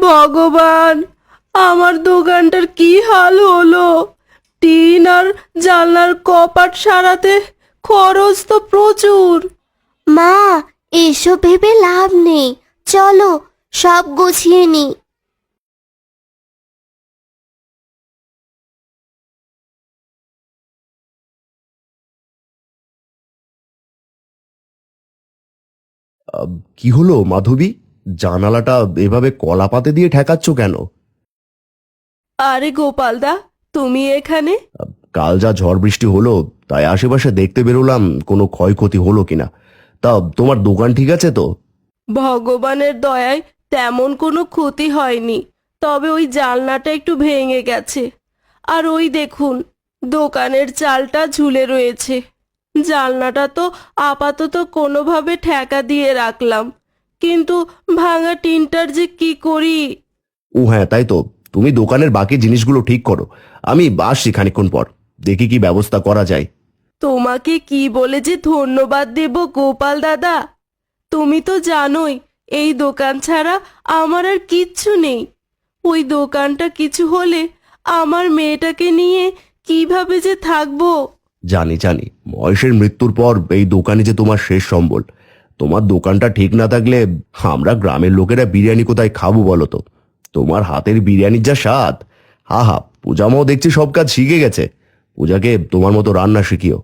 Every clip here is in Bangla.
ভগবান, আমার দোকানটার কি হাল হলো! টিন আর জানলার কপাট সারাতে খরচ তো প্রচুর। মা, এসব ভেবে লাভ নেই, চলো সব গুছিয়ে নি। কি হলো মাধবী? জানালাটা এভাবে কলা পাতে দিয়ে ঠেকাচ্ছ কেন? আরে গোপালদা, তুমি এখানে? কাল যা ঝড় বৃষ্টি হলো, তাই আশেপাশে দেখতে বেরোলাম কোনো ক্ষয়ক্ষতি হলো কিনা। তা তোমার দোকান ঠিক আছে তো? ভগবানের দয়ায় তেমন কোনো ক্ষতি হয়নি, তবে ওই জানলাটা একটু ভেঙে গেছে। আর ওই দেখুন, দোকানের চালটা ঝুলে রয়েছে। জানলাটা তো আপাতত কোনোভাবে ঠেকা দিয়ে রাখলাম, কিন্তু ভাঙা টিনটার যে কি করি! ও হ্যাঁ, তাই তো। তুমি দোকানের বাকি জিনিসগুলো ঠিক করো, আমি আসছি খানিকক্ষণ পর, দেখি কি ব্যবস্থা করা যায়। তোমাকে কি বলে যে ধন্যবাদ দেব গোপাল দাদা! তুমি তো জানোই এই দোকান ছাড়া আমার আর কিচ্ছু নেই। ওই দোকানটা কিছু হলে আমার মেয়েটাকে নিয়ে কিভাবে যে থাকবো! জানি জানি, মহেশের মৃত্যুর পর এই দোকানে যে তোমার শেষ সম্বল। তোমার দোকানটা ঠিক না থাকলে আমরা গ্রামের লোকেরা বিরিয়ানি কোথায় খাবো বলো তো? তোমার হাতের বিরিয়ানির যা স্বাদ! হা হা, পূজামাও দেখছি সব কাজ শিখে গেছে। পূজাকে তোমার মতো রান্না শিখিও।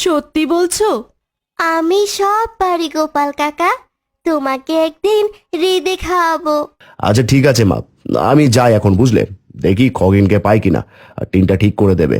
সত্যি বলছো? আমি সব পারি গোপাল কাকা, তোমাকে একদিন রেঁধে খাওয়াবো। আচ্ছা ঠিক আছে মা, আমি যাই এখন, বুঝলে? দেখি খগেনকে পাই কিনা, আর টিনটা ঠিক করে দেবে।